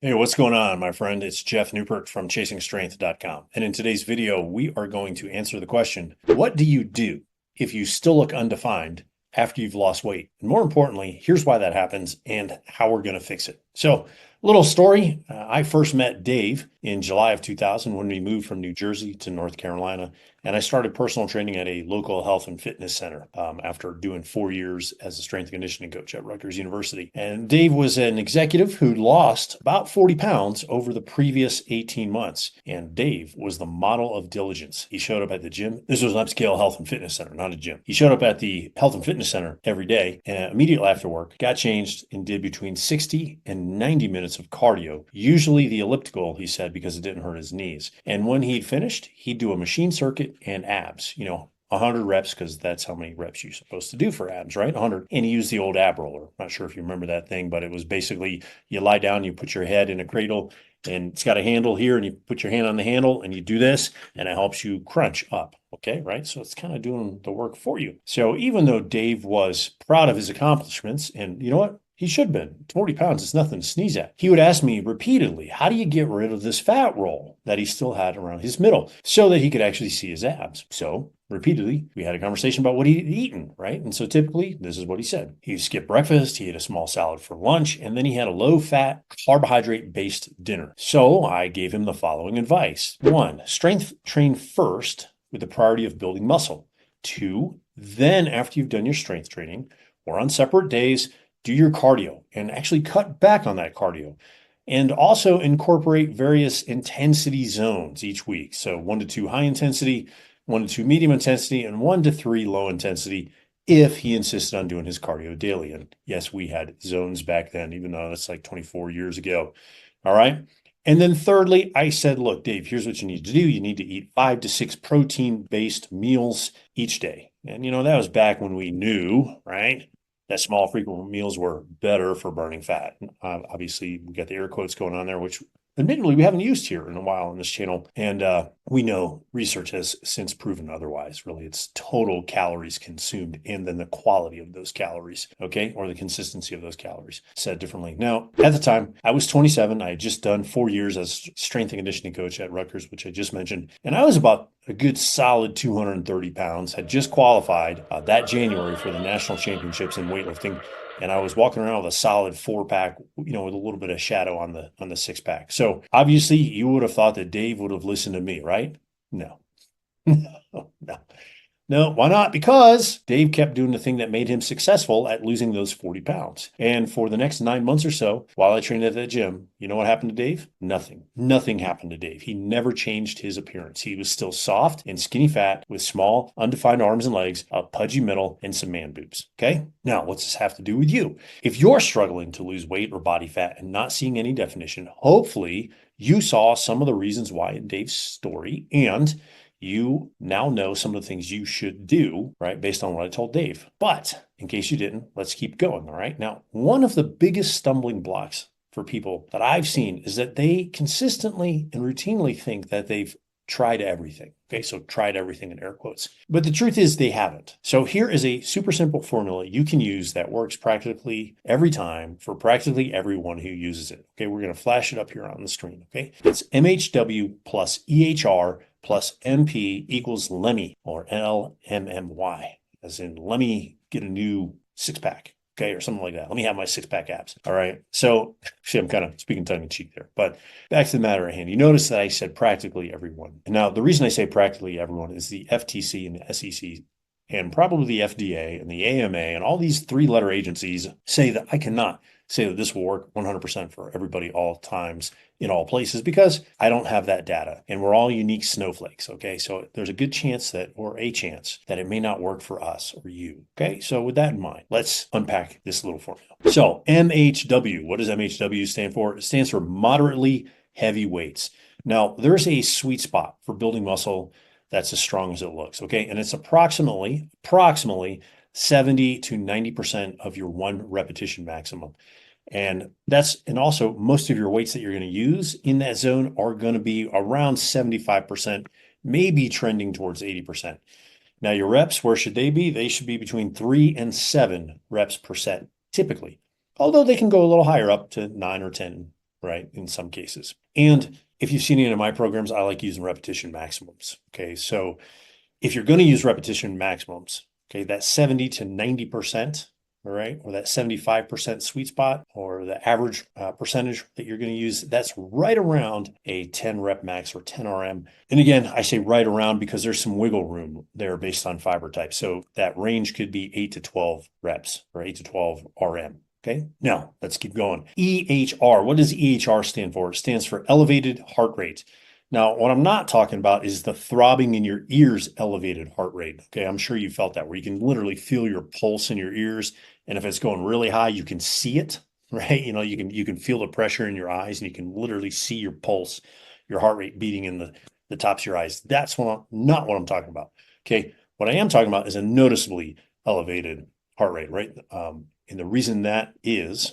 Hey, what's going on, my friend? It's Jeff Newpert from ChasingStrength.com. And in today's video, we are going to answer the question, what do you do if you still look undefined after you've lost weight? And more importantly, here's why that happens and how we're going to fix it. So, little story. I first met Dave in July of 2000 when we moved from New Jersey to North Carolina. And I started personal training at a local health and fitness center after doing 4 years as a strength and conditioning coach at Rutgers University. And Dave was an executive who lost about 40 pounds over the previous 18 months. And Dave was the model of diligence. He showed up at the gym. This was an upscale health and fitness center, not a gym. He showed up at the health and fitness center every day and immediately after work, got changed and did between 60 and 90 minutes of cardio, usually the elliptical, he said, because it didn't hurt his knees. And when he'd finished, he'd do a machine circuit and abs, 100 reps, because that's how many reps you're supposed to do for abs, right? 100. And he used the old ab roller. Not sure if you remember that thing, but it was basically you lie down, you put your head in a cradle, and it's got a handle here, and you put your hand on the handle, and you do this, and it helps you crunch up. Okay, right? So it's kind of doing the work for you. So even though Dave was proud of his accomplishments, and you know what? He should have been. 40 pounds is nothing to sneeze at. He would ask me repeatedly, how do you get rid of this fat roll that he still had around his middle so that he could actually see his abs? So repeatedly, we had a conversation about what he'd eaten, right? And so typically, this is what he said. He skipped breakfast, he ate a small salad for lunch, and then he had a low-fat, carbohydrate-based dinner. So I gave him the following advice. 1, strength train first with the priority of building muscle. 2, then after you've done your strength training or on separate days, do your cardio and actually cut back on that cardio. And also incorporate various intensity zones each week. So 1 to 2 high intensity, 1 to 2 medium intensity, and 1 to 3 low intensity if he insisted on doing his cardio daily. And yes, we had zones back then, even though that's like 24 years ago. All right. And then thirdly, I said, look, Dave, here's what you need to do. You need to eat 5 to 6 protein-based meals each day. And, that was back when we knew, right, that small frequent meals were better for burning fat. Obviously, we got the air quotes going on there, which admittedly we haven't used here in a while on this channel. And we know research has since proven otherwise. Really, it's total calories consumed and then the quality of those calories, okay, or the consistency of those calories. Said differently. Now, at the time, I was 27. I had just done 4 years as strength and conditioning coach at Rutgers, which I just mentioned. And I was about a good solid 230 pounds, had just qualified that January for the national championships in weightlifting. And I was walking around with a solid 4-pack, with a little bit of shadow on the 6-pack. So obviously you would have thought that Dave would have listened to me, right? No, no, no. No, why not? Because Dave kept doing the thing that made him successful at losing those 40 pounds. And for the next 9 months or so, while I trained at that gym, you know what happened to Dave? Nothing. Nothing happened to Dave. He never changed his appearance. He was still soft and skinny fat with small, undefined arms and legs, a pudgy middle, and some man boobs. Okay? Now, what's this have to do with you? If you're struggling to lose weight or body fat and not seeing any definition, hopefully you saw some of the reasons why in Dave's story, and you now know some of the things you should do, right, based on what I told Dave. But in case you didn't, let's keep going, all right? Now, one of the biggest stumbling blocks for people that I've seen is that they consistently and routinely think that they've tried everything. Okay, so tried everything in air quotes. But the truth is they haven't. So here is a super simple formula you can use that works practically every time for practically everyone who uses it. Okay, we're going to flash it up here on the screen. Okay, it's MHW plus EHR plus MP equals Lemmy, or LMMY, as in let me get a new 6-pack. Okay, or something like that. Let me have my 6-pack abs. All right. So, see, I'm kind of speaking tongue in cheek there. But back to the matter at hand. You notice that I said practically everyone. And now, the reason I say practically everyone is the FTC and the SEC and probably the FDA and the AMA and all these 3-letter agencies say that I cannot say that this will work 100% for everybody all times in all places because I don't have that data and we're all unique snowflakes. Okay. So there's a good chance that, or a chance that it may not work for us or you. Okay. So with that in mind, let's unpack this little formula. So MHW, what does MHW stand for? It stands for moderately heavy weights. Now there's a sweet spot for building muscle that's as strong as it looks. Okay. And it's approximately 70 to 90% of your 1 repetition maximum. And also most of your weights that you're going to use in that zone are going to be around 75%, maybe trending towards 80%. Now your reps, where should they be? They should be between 3 and 7 reps per set, typically. Although they can go a little higher up to 9 or 10 right? In some cases. And if you've seen any of my programs, I like using repetition maximums. Okay. So if you're going to use repetition maximums, okay, that 70 to 90%, all right, or that 75% sweet spot, or the average percentage that you're going to use, that's right around a 10 rep max or 10 RM. And again, I say right around because there's some wiggle room there based on fiber type. So that range could be 8 to 12 reps or 8 to 12 RM. Okay, now let's keep going. EHR, what does EHR stand for? It stands for elevated heart rate. Now, what I'm not talking about is the throbbing in your ears elevated heart rate. Okay, I'm sure you felt that, where you can literally feel your pulse in your ears. And if it's going really high, you can see it, right? You can feel the pressure in your eyes, and you can literally see your pulse, your heart rate beating in the tops of your eyes. That's not what I'm talking about. Okay, what I am talking about is a noticeably elevated heart rate, right? And the reason the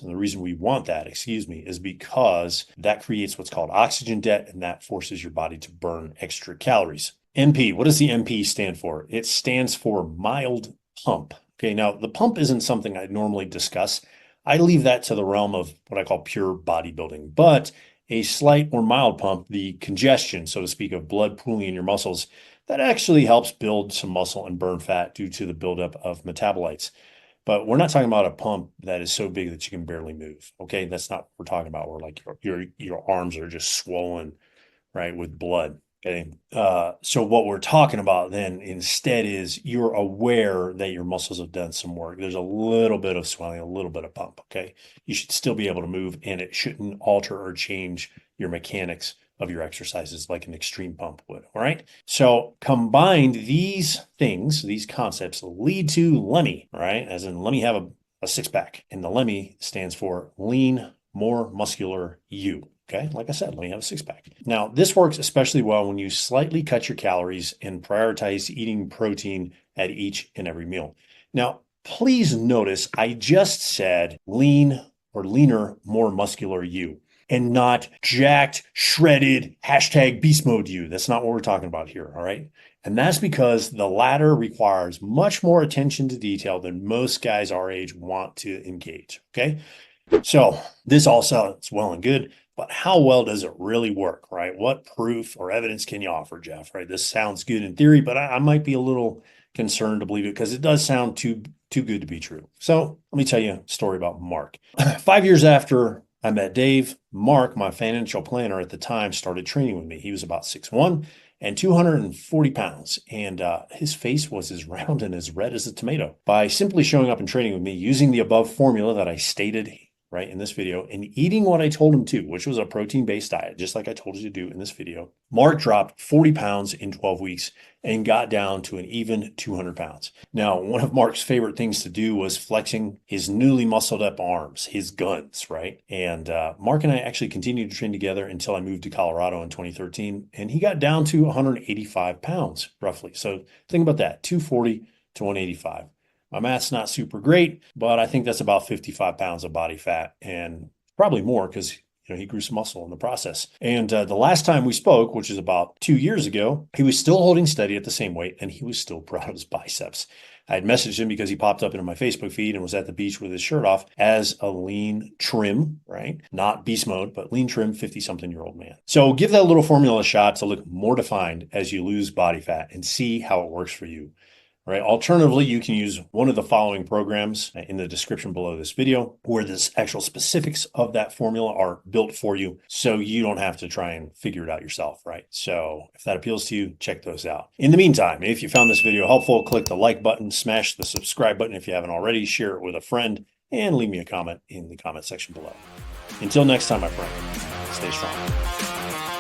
reason we want that, is because that creates what's called oxygen debt, and that forces your body to burn extra calories. MP, what does the MP stand for? It stands for mild pump. Okay, now the pump isn't something I normally discuss. I leave that to the realm of what I call pure bodybuilding, but a slight or mild pump, the congestion, so to speak, of blood pooling in your muscles, that actually helps build some muscle and burn fat due to the buildup of metabolites. But we're not talking about a pump that is so big that you can barely move. Okay, that's not what we're talking about. Where like your arms are just swollen, right, with blood. Okay, so what we're talking about then instead is you're aware that your muscles have done some work. There's a little bit of swelling, a little bit of pump. Okay, you should still be able to move, and it shouldn't alter or change your mechanics of your exercises like an extreme pump would. All right. So combined, these things, these concepts lead to LEMI, right? As in, let me have a six pack. And the LEMI stands for lean, more muscular you. Okay. Like I said, let me have a six pack. Now, this works especially well when you slightly cut your calories and prioritize eating protein at each and every meal. Now, please notice I just said lean or leaner, more muscular you, and not jacked, shredded, hashtag beast mode you. That's not what we're talking about here, all right? And that's because the latter requires much more attention to detail than most guys our age want to engage, okay? So this all sounds well and good, but how well does it really work, right? What proof or evidence can you offer, Jeff, right? This sounds good in theory, but I might be a little concerned to believe it because it does sound too good to be true. So let me tell you a story about Mark. 5 years after I met Dave, Mark, my financial planner at the time, started training with me. He was about 6'1" and 240 pounds, and his face was as round and as red as a tomato. By simply showing up and training with me, using the above formula that I stated right in this video, and eating what I told him to, which was a protein-based diet, just like I told you to do in this video, Mark dropped 40 pounds in 12 weeks and got down to an even 200 pounds. Now, one of Mark's favorite things to do was flexing his newly muscled up arms, his guns, right? And Mark and I actually continued to train together until I moved to Colorado in 2013, and he got down to 185 pounds, roughly. So think about that, 240 to 185. My math's not super great, but I think that's about 55 pounds of body fat, and probably more because he grew some muscle in the process. And the last time we spoke, which is about 2 years ago, he was still holding steady at the same weight, and he was still proud of his biceps. I had messaged him because he popped up into my Facebook feed and was at the beach with his shirt off as a lean, trim, right? Not beast mode, but lean, trim, 50-something-year-old man. So give that little formula a shot to look more defined as you lose body fat and see how it works for you. Right. Alternatively, you can use one of the following programs in the description below this video, where the actual specifics of that formula are built for you, so you don't have to try and figure it out yourself, right? So if that appeals to you, check those out. In the meantime, if you found this video helpful, click the like button, smash the subscribe button if you haven't already, share it with a friend, and leave me a comment in the comment section below. Until next time, my friend, stay strong.